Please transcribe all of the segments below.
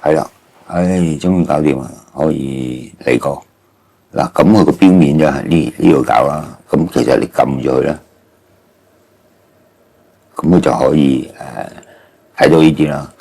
係啦，終於搞掂啦，可以嚟過嗱。咁佢個標面就係呢度搞啦。咁其實你撳咗佢咧，咁佢就可以睇到呢啲啦。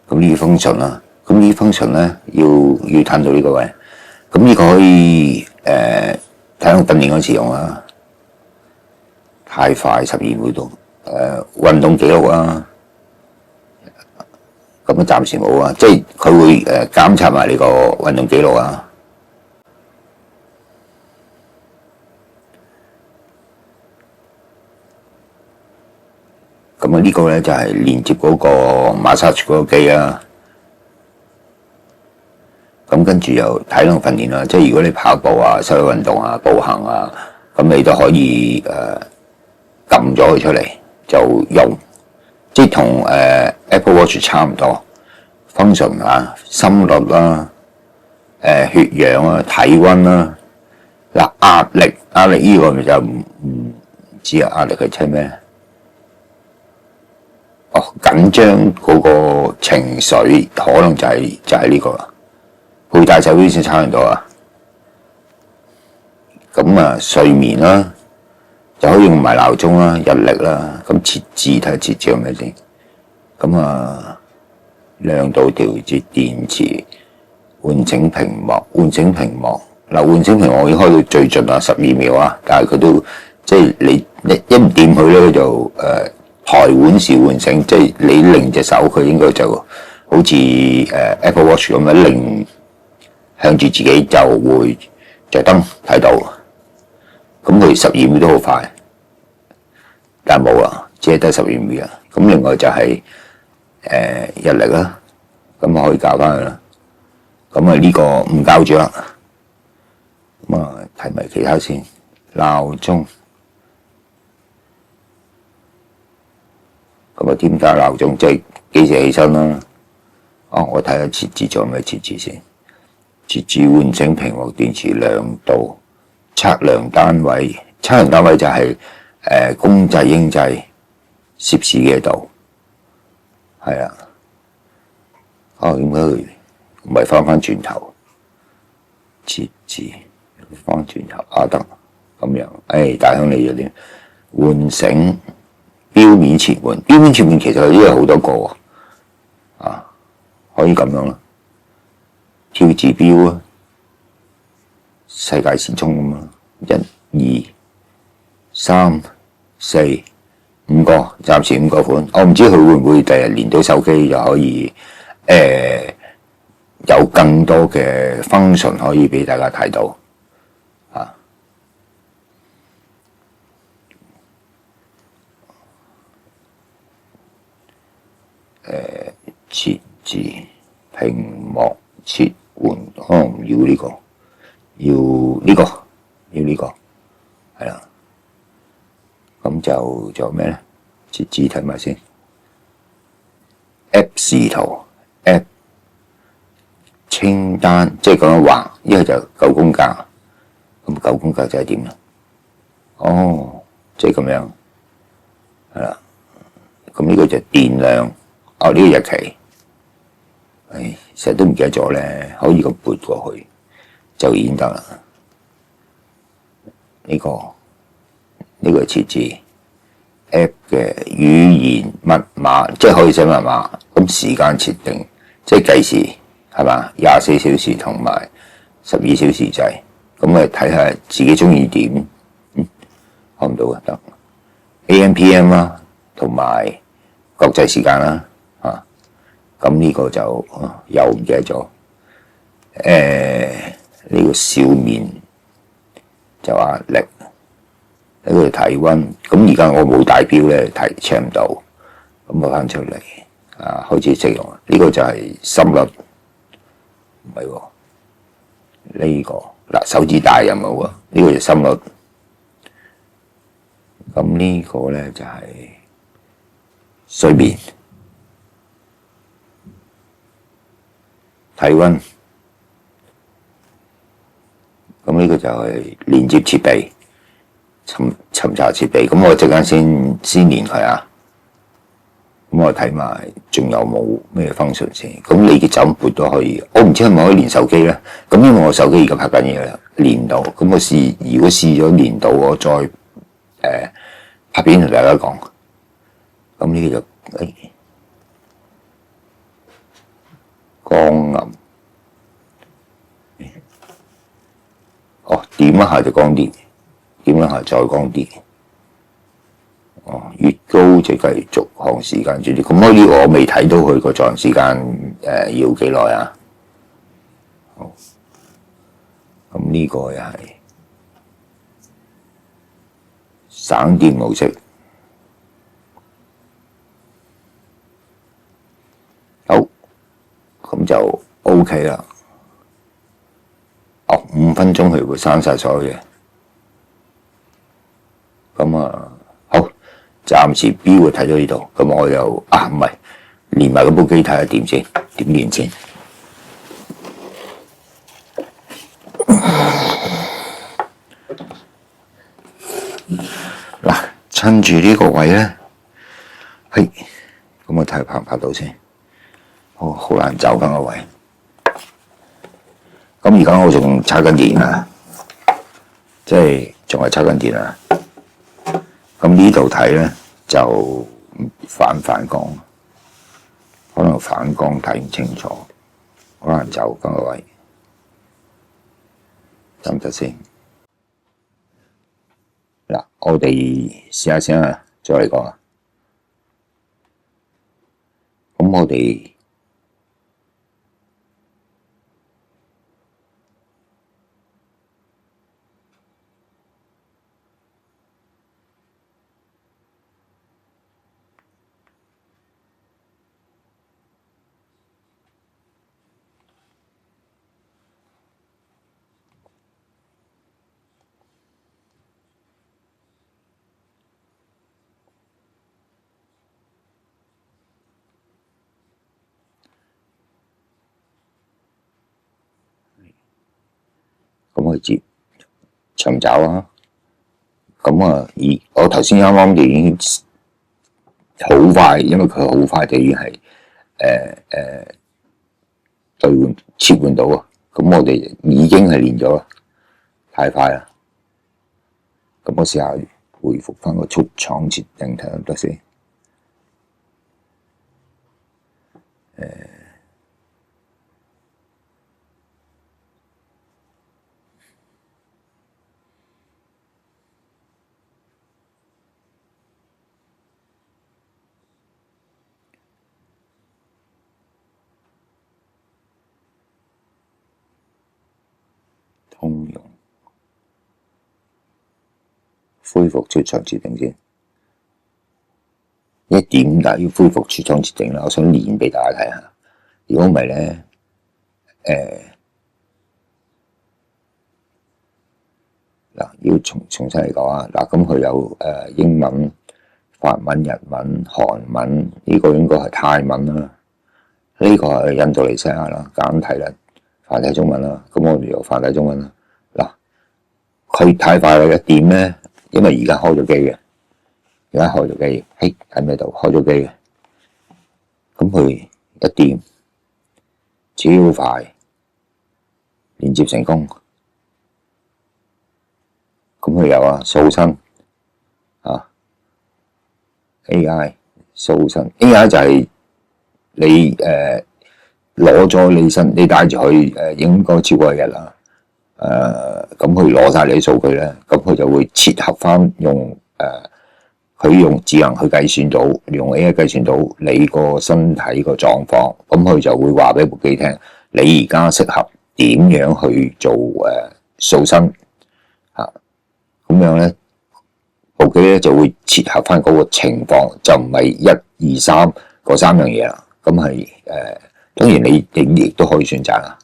咁呢啲 function 啦，咁呢啲 function 咧要褪到呢個位。咁呢個可以睇我訓練嗰時用啦。太快12秒度，運動記錄啦。咁暫時冇啊，即係佢會監察埋你個運動記錄啊。咁呢個咧就係連接嗰個 massage 嗰個機啊。咁跟住又體能訓練啦，即係如果你跑步啊、室內運動啊、步行啊，咁你都可以撳咗佢出嚟就用。即係同Apple Watch 差唔多 function 啊，心率啦、血氧啊、體温啦。嗱，壓力呢個就唔知啊，壓力係睇咩？緊張嗰個情緒可能就係呢個啦。佩戴手錶先差唔多啊。咁啊，睡眠啦。就可以用埋鬧鐘啦、日曆啦，咁設置睇下設置係咩先？咁亮度調節、電池、喚醒屏幕。喚醒屏幕我已經開到最盡啦，12秒啊！但係佢都即係你一唔掂佢咧，佢就抬腕式喚醒，即係你擰隻手，佢應該就好似Apple Watch 咁樣擰向住自己就會着燈睇到。咁佢12秒都好快，但係冇啊，只係得12秒啊。咁另外就係日曆啦，咁可以校翻佢啦。咁呢個唔校住啦。咁睇埋其他先。鬧鐘，咁添加鬧鐘，即係幾時起身啦。我睇下設置咗咩設置先。設置喚醒屏幕、電池亮度。測量單位就係公制英制攝氏幾度，係啊。點解佢唔係翻轉頭設置翻轉頭得咁樣？大鄉里咗啲喚醒錶面切換，錶面切換其實呢有好多個可以咁樣啦。跳指標啊，世界時鐘咁啊，1、2、3、4、5個，暫時5個款。我唔知佢會唔會第日連到手機就可以有更多嘅 function 可以俾大家睇到啊。設置屏幕切換，可能唔要呢個。要呢個，係啦。咁就仲有咩咧？設置睇埋先。App 視圖 ，App 清單，即係咁樣畫，一係就9宮格。咁9宮格就係點啦？即係咁樣，係啦。咁呢個就電量，呢個日期。成日都唔記得咗咧，可以咁撥過去。就已經得啦。呢個設置 App 嘅語言密碼，即係可以寫密碼。咁時間設定，即係計時係嘛？24小時同埋12小時制。咁睇下自己中意點。看唔到啊，得 AM/PM 啦，同埋國際時間啦。咁呢個就又唔記得咗。呢個笑面就壓力，呢個體温。咁而家我冇帶錶咧，check 唔到。咁我翻出嚟開始識用。呢個就係心率，唔係喎。呢個手指大有冇啊？呢個就心率。咁呢個咧就係睡眠、體温。咁呢個就係連接設備、尋查設備。咁我陣間先連佢啊。咁我睇埋仲有冇咩 function 先。咁你嘅走撥都可以，我唔知係咪可以連手機咧？咁因為我手機而家拍緊嘢啦，連到。咁我如果試咗連到，我再拍片同大家講。咁呢個就光暗，點一下就光啲，點一下再光啲。越高就繼續航時間轉啲。咁呢個我未睇到佢個續航時間要幾耐啊？好，咁呢個又係省電模式。好，咁就 OK 啦。5分鐘佢會刪晒所有嘢。咁好，暫時標會睇到呢度。咁我又唔係連埋嗰部機睇下點先，點連先。嗱，趁住呢個位咧，咁我睇下拍唔拍到先。好難走翻個位。咁而家我仲插緊電啊，即係仲係插緊電啊。咁呢度睇咧就反光，可能反光睇唔清楚，好難走翻個位，得唔得先？嗱，我哋試下先啊，再嚟講啊。咁我哋去尋找啊。咁我頭先啱啱就已經好快，因為佢好快就已經係兌換切換到啊。咁我哋已經係練咗啦，太快啦。咁我試下回復翻個出廠設定睇下得先。通用恢復出廠設定先，1.5但要恢復出廠設定啦。我想練俾大家睇下，如果唔係咧，要重新嚟講啊。嗱，咁佢有英文、法文、日文、韓文，呢個應該係泰文啦。呢個係印度尼西亞啦，簡體啦，繁體中文啦。咁我哋有繁體中文啦。嗱，佢太快啦，一點咧，因為而家開咗機嘅，喺咩度開咗機嘅？咁佢一點超快，連接成功。咁佢有掃新AI 掃新 AI 就係你攞咗你身，你帶住佢應該超過1日啦。咁佢攞晒你啲數據咧，咁佢就會切合翻用佢用智能去計算到，用 AI 計算到你個身體個狀況，咁佢就會話俾部機聽，你而家適合點樣去做掃新咁樣咧，部機咧就會切合翻嗰個情況，就唔係1、2、3嗰3樣嘢啦。咁係當然你亦都可以選擇啦。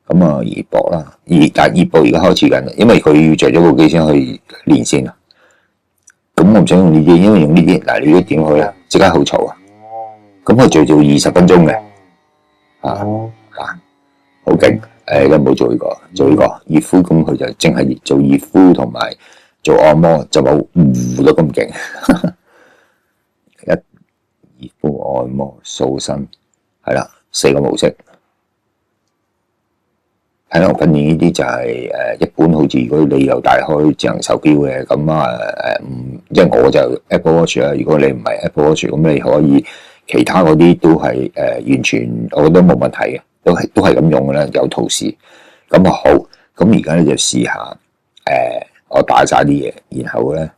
咁熱播啦，但係熱播而家開始緊啦，因為佢要着咗部機先可以連線啊。咁我唔想用呢啲，因為用呢啲嗱，你都點去咧，即刻好嘈啊。咁佢做20分鐘嘅好勁。咁冇做呢個，做呢個熱敷，咁佢就淨係做熱敷同埋做按摩，就冇得咁勁。熱敷、按摩、塑身，係啦，4個模式。體能訓練呢啲就係一般，好似如果你有戴開智能手錶嘅，咁即係我就 Apple Watch 啦。如果你唔係 Apple Watch，咁你可以其他嗰啲都係完全，我覺得冇問題嘅，都係咁用嘅啦，有圖示。咁好，咁而家咧就試下我打晒啲嘢，然後咧